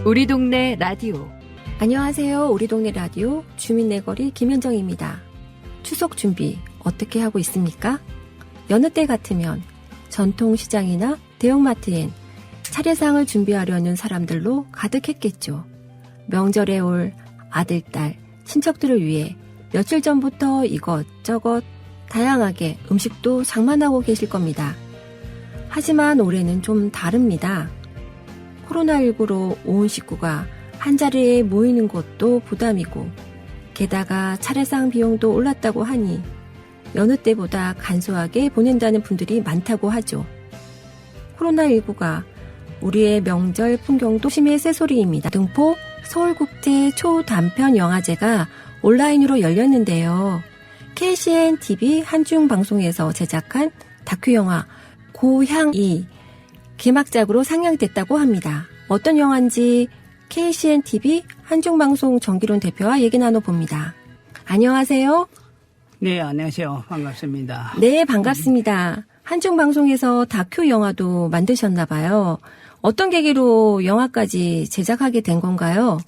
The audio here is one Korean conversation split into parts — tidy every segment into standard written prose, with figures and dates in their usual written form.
우리 동네 라디오. 안녕하세요. 우리 동네 라디오 주민내거리 김현정입니다. 추석 준비 어떻게 하고 있습니까? 여느 때 같으면 전통시장이나 대형마트엔 차례상을 준비하려는 사람들로 가득했겠죠. 명절에 올 아들, 딸, 친척들을 위해 며칠 전부터 이것저것 다양하게 음식도 장만하고 계실 겁니다. 하지만 올해는 좀 다릅니다. 코로나19로 온 식구가 한자리에 모이는 것도 부담이고 게다가 차례상 비용도 올랐다고 하니 여느 때보다 간소하게 보낸다는 분들이 많다고 하죠. 코로나19가 우리의 명절 풍경도 심해 새소리입니다. 등포 서울국제 초단편영화제가 온라인으로 열렸는데요. KCN-TV 한중방송에서 제작한 다큐영화 고향이 개막작으로 상영됐다고 합니다. 어떤 영화인지 KCN-TV 한중방송 정기론 대표와 얘기 나눠봅니다. 안녕하세요. 네, 안녕하세요. 반갑습니다. 네, 반갑습니다. 한중방송에서 다큐 영화도 만드셨나 봐요. 어떤 계기로 영화까지 제작하게 된 건가요?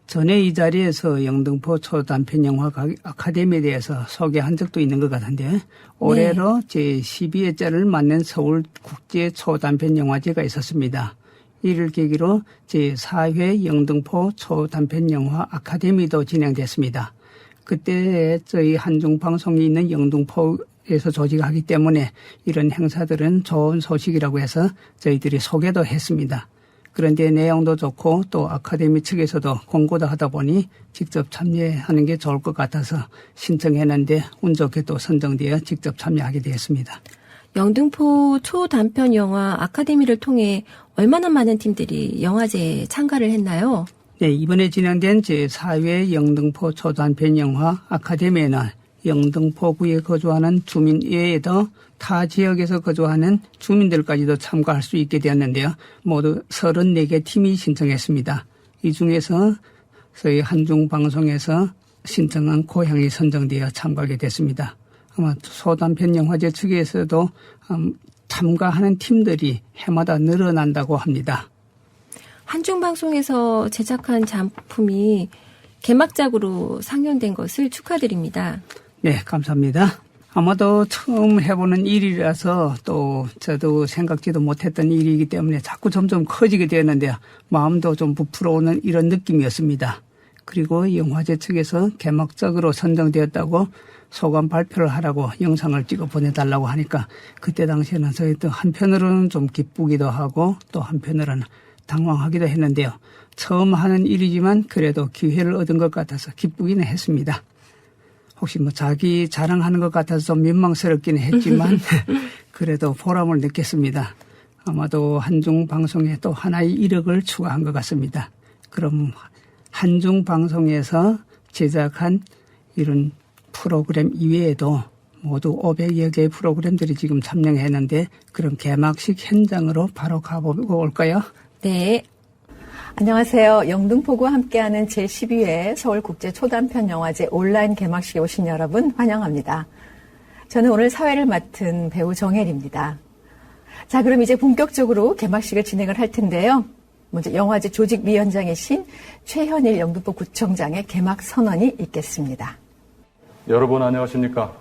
전에 이 자리에서 영등포 초단편영화 아카데미에 대해서 소개한 적도 있는 것 같은데 올해로 제12회째를 맞는 서울국제 초단편영화제가 있었습니다. 이를 계기로 제4회 영등포 초단편영화 아카데미도 진행됐습니다. 그때 저희 한중방송이 있는 영등포에서 조직하기 때문에 이런 행사들은 좋은 소식이라고 해서 저희들이 소개도 했습니다. 그런데 내용도 좋고 또 아카데미 측에서도 공고도 하다 보니 직접 참여하는 게 좋을 것 같아서 신청했는데 운 좋게 또 선정되어 직접 참여하게 되었습니다. 영등포 초단편 영화 아카데미를 통해 얼마나 많은 팀들이 영화제에 참가를 했나요? 네, 이번에 진행된 제4회 영등포 초단편 영화 아카데미에는 영등포구에 거주하는 주민 외에도 타 지역에서 거주하는 주민들까지도 참가할 수 있게 되었는데요. 모두 34개 팀이 신청했습니다. 이 중에서 저희 한중방송에서 신청한 고향이 선정되어 참가하게 됐습니다. 아마 소단편 영화제 측에서도 참가하는 팀들이 해마다 늘어난다고 합니다. 한중방송에서 제작한 작품이 개막작으로 상영된 것을 축하드립니다. 네, 감사합니다. 아마도 처음 해보는 일이라서 또 저도 생각지도 못했던 일이기 때문에 자꾸 점점 커지게 되었는데요. 마음도 좀 부풀어오는 이런 느낌이었습니다. 그리고 영화제 측에서 개막작으로 선정되었다고 소감 발표를 하라고 영상을 찍어 보내달라고 하니까 그때 당시에는 저희도 한편으로는 좀 기쁘기도 하고 또 한편으로는 당황하기도 했는데요. 처음 하는 일이지만 그래도 기회를 얻은 것 같아서 기쁘기는 했습니다. 혹시 자기 자랑하는 것 같아서 좀 민망스럽기는 했지만 그래도 보람을 느꼈습니다. 아마도 한중방송에 또 하나의 이력을 추가한 것 같습니다. 그럼 한중방송에서 제작한 이런 프로그램 이외에도 모두 500여 개의 프로그램들이 지금 참여했는데 그런 개막식 현장으로 바로 가보고 올까요? 네. 안녕하세요. 영등포구와 함께하는 제12회 서울국제 초단편영화제 온라인 개막식에 오신 여러분 환영합니다. 저는 오늘 사회를 맡은 배우 정혜리입니다. 자, 그럼 이제 본격적으로 개막식을 진행을 할 텐데요. 먼저 영화제 조직위원장이신 최현일 영등포구청장의 개막 선언이 있겠습니다. 여러분 안녕하십니까.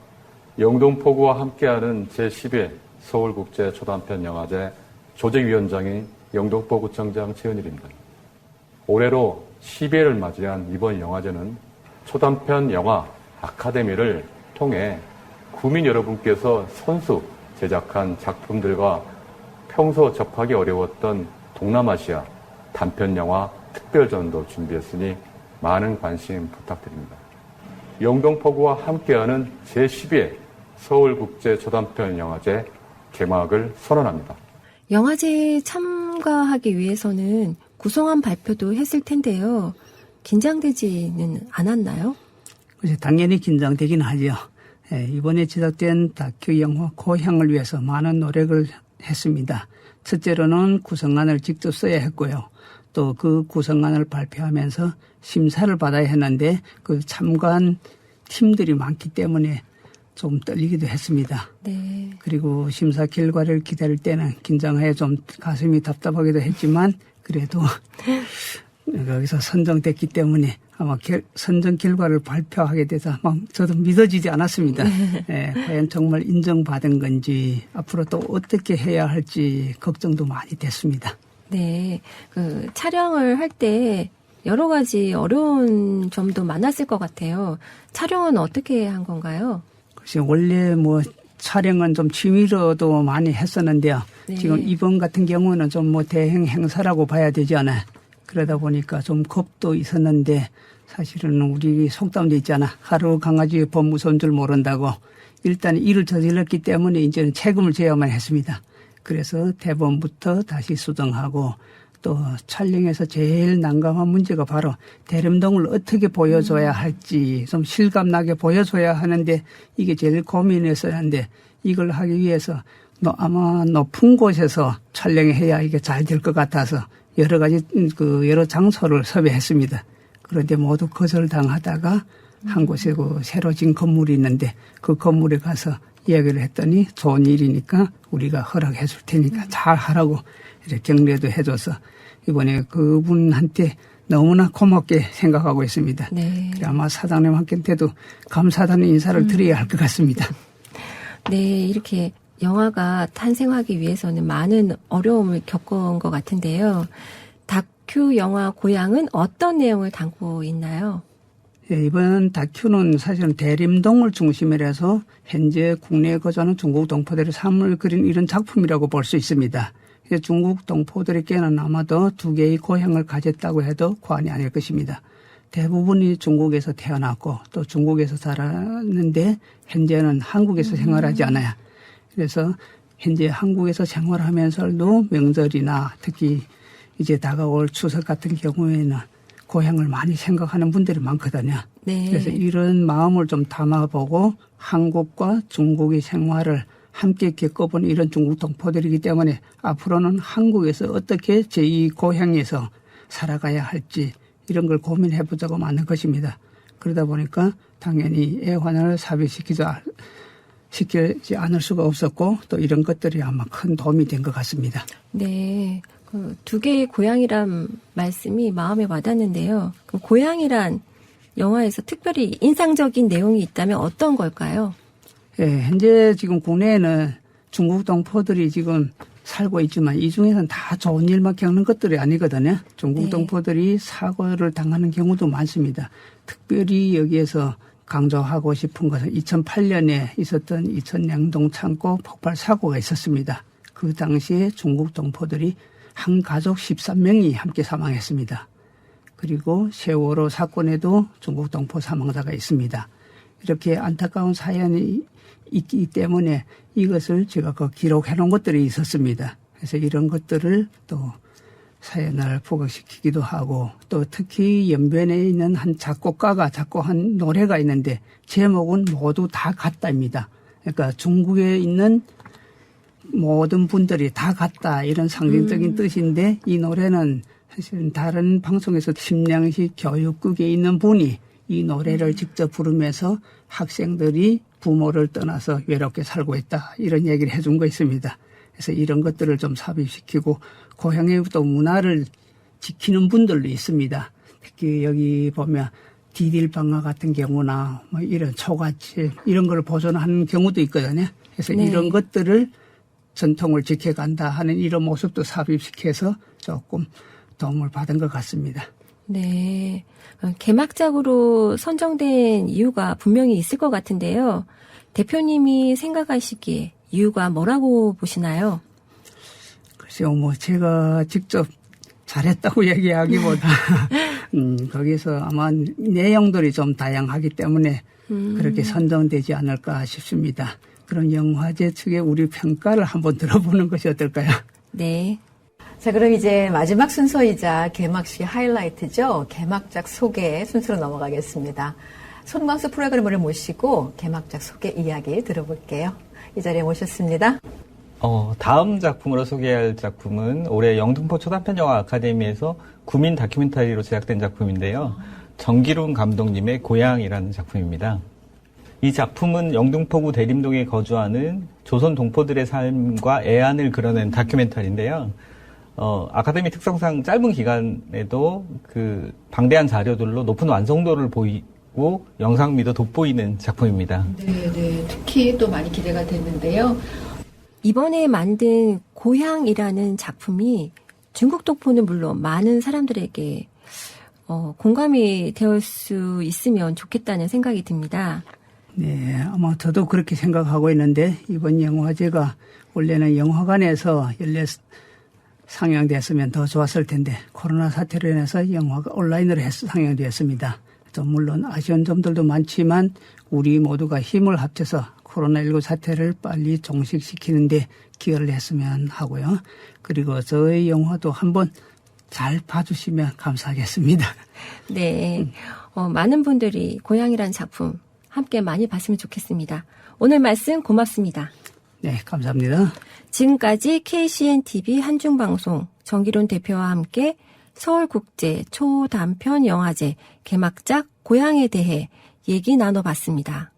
영등포구와 함께하는 제12회 서울국제 초단편영화제 조직위원장인 영등포구청장 최현일입니다. 올해로 12회를 맞이한 이번 영화제는 초단편 영화 아카데미를 통해 구민 여러분께서 선수 제작한 작품들과 평소 접하기 어려웠던 동남아시아 단편 영화 특별전도 준비했으니 많은 관심 부탁드립니다. 영등포구와 함께하는 제12회 서울국제 초단편 영화제 개막을 선언합니다. 영화제에 참가하기 위해서는 구성안 발표도 했을 텐데요. 긴장되지는 않았나요? 당연히 긴장되긴 하죠. 이번에 제작된 다큐 영화 고향을 위해서 많은 노력을 했습니다. 첫째로는 구성안을 직접 써야 했고요. 또 그 구성안을 발표하면서 심사를 받아야 했는데 그 참가한 팀들이 많기 때문에 좀 떨리기도 했습니다. 네. 그리고 심사 결과를 기다릴 때는 긴장해 좀 가슴이 답답하기도 했지만 그래도 거기서 선정됐기 때문에 아마 선정 결과를 발표하게 돼서 막 저도 믿어지지 않았습니다. 예, 과연 정말 인정받은 건지 앞으로 또 어떻게 해야 할지 걱정도 많이 됐습니다. 네. 촬영을 할 때 여러 가지 어려운 점도 많았을 것 같아요. 촬영은 어떻게 한 건가요? 글쎄, 원래 뭐 촬영은 좀 취미로도 많이 했었는데요. 네. 지금 이번 같은 경우는 좀 뭐 대행 행사라고 봐야 되지 않아요. 그러다 보니까 좀 겁도 있었는데 사실은 우리 속담도 있잖아. 하루 강아지 법 무서운 줄 모른다고. 일단 일을 저질렀기 때문에 이제는 책임을 져야만 했습니다. 그래서 대본부터 다시 수정하고 또 촬영에서 제일 난감한 문제가 바로 대림동을 어떻게 보여줘야 할지 좀 실감나게 보여줘야 하는데 이게 제일 고민했었는데 이걸 하기 위해서 아마 높은 곳에서 촬영해야 이게 잘 될 것 같아서 여러 가지 여러 장소를 섭외했습니다. 그런데 모두 거절당하다가 한 곳에 새로 진 건물이 있는데 그 건물에 가서 이야기를 했더니 좋은 일이니까 우리가 허락해 줄 테니까 잘 하라고 이렇게 격려도 해줘서 이번에 그분한테 너무나 고맙게 생각하고 있습니다. 네. 아마 사장님한테도 감사하다는 인사를 드려야 할 것 같습니다. 네, 이렇게 영화가 탄생하기 위해서는 많은 어려움을 겪은 것 같은데요. 다큐 영화 고향은 어떤 내용을 담고 있나요? 예, 이번 다큐는 사실은 대림동을 중심으로 해서 현재 국내에 거주하는 중국 동포들의 삶을 그린 이런 작품이라고 볼 수 있습니다. 중국 동포들에게는 아마도 두 개의 고향을 가졌다고 해도 과언이 아닐 것입니다. 대부분이 중국에서 태어났고 또 중국에서 자랐는데 현재는 한국에서 생활하지 않아요. 그래서 현재 한국에서 생활하면서도 명절이나 특히 이제 다가올 추석 같은 경우에는 고향을 많이 생각하는 분들이 많거든요. 네. 그래서 이런 마음을 좀 담아보고 한국과 중국의 생활을 함께 겪어본 이런 중국 동포들이기 때문에 앞으로는 한국에서 어떻게 제2 고향에서 살아가야 할지 이런 걸 고민해 보자고 만든 것입니다. 그러다 보니까 당연히 애환을 삽입시키지 않을 수가 없었고 또 이런 것들이 아마 큰 도움이 된 것 같습니다. 네. 두 개의 고향이란 말씀이 마음에 와닿는데요. 그럼 고향이란 영화에서 특별히 인상적인 내용이 있다면 어떤 걸까요? 예, 현재 지금 국내에는 중국 동포들이 지금 살고 있지만 이 중에서는 다 좋은 일만 겪는 것들이 아니거든요. 중국 네. 동포들이 사고를 당하는 경우도 많습니다. 특별히 여기에서 강조하고 싶은 것은 2008년에 있었던 이천양동 창고 폭발 사고가 있었습니다. 그 당시에 중국 동포들이 한 가족 13명이 함께 사망했습니다. 그리고 세월호 사건에도 중국 동포 사망자가 있습니다. 이렇게 안타까운 사연이 있기 때문에 이것을 제가 기록해 놓은 것들이 있었습니다. 그래서 이런 것들을 또 사연을 부각시키기도 하고 또 특히 연변에 있는 한 작곡가가 작곡한 노래가 있는데 제목은 모두 다 같다입니다. 그러니까 중국에 있는 모든 분들이 다 같다 이런 상징적인 뜻인데 이 노래는 사실은 다른 방송에서 심량식 교육국에 있는 분이 이 노래를 직접 부르면서 학생들이 부모를 떠나서 외롭게 살고 있다 이런 얘기를 해준 거 있습니다. 그래서 이런 것들을 좀 삽입시키고 고향의 또 문화를 지키는 분들도 있습니다. 특히 여기 보면 디딜방아 같은 경우나 뭐 이런 초가집 이런 걸 보존하는 경우도 있거든요. 그래서 네. 이런 것들을 전통을 지켜간다 하는 이런 모습도 삽입시켜서 조금 도움을 받은 것 같습니다. 네. 개막작으로 선정된 이유가 분명히 있을 것 같은데요. 대표님이 생각하시기에 이유가 뭐라고 보시나요? 글쎄요, 뭐 제가 직접 잘했다고 얘기하기보다 거기서 아마 내용들이 좀 다양하기 때문에 그렇게 선정되지 않을까 싶습니다. 그럼 영화제 측의 우리 평가를 한번 들어보는 것이 어떨까요? 네. 자, 그럼 이제 마지막 순서이자 개막식 하이라이트죠. 개막작 소개 순서로 넘어가겠습니다. 손광수 프로그래머를 모시고 개막작 소개 이야기 들어볼게요. 이 자리에 모셨습니다. 다음 작품으로 소개할 작품은 올해 영등포 초단편 영화 아카데미에서 국민 다큐멘터리로 제작된 작품인데요. 정기룬 감독님의 고향이라는 작품입니다. 이 작품은 영등포구 대림동에 거주하는 조선 동포들의 삶과 애안을 그려낸 다큐멘터리인데요. 아카데미 특성상 짧은 기간에도 그 방대한 자료들로 높은 완성도를 보이고 영상미도 돋보이는 작품입니다. 네. 특히 또 많이 기대가 됐는데요. 이번에 만든 고향이라는 작품이 중국 동포는 물론 많은 사람들에게 공감이 될 수 있으면 좋겠다는 생각이 듭니다. 네, 아마 저도 그렇게 생각하고 있는데 이번 영화제가 원래는 영화관에서 연례 상영됐으면 더 좋았을 텐데 코로나 사태로 인해서 영화가 온라인으로 해서 상영되었습니다. 또 물론 아쉬운 점들도 많지만 우리 모두가 힘을 합쳐서 코로나19 사태를 빨리 종식시키는데 기여를 했으면 하고요. 그리고 저희 영화도 한번 잘 봐주시면 감사하겠습니다. 네, 많은 분들이 고향이라는 작품 함께 많이 봤으면 좋겠습니다. 오늘 말씀 고맙습니다. 네, 감사합니다. 지금까지 KCN-TV 한중방송 정기론 대표와 함께 서울국제 초단편 영화제 개막작 고향에 대해 얘기 나눠봤습니다.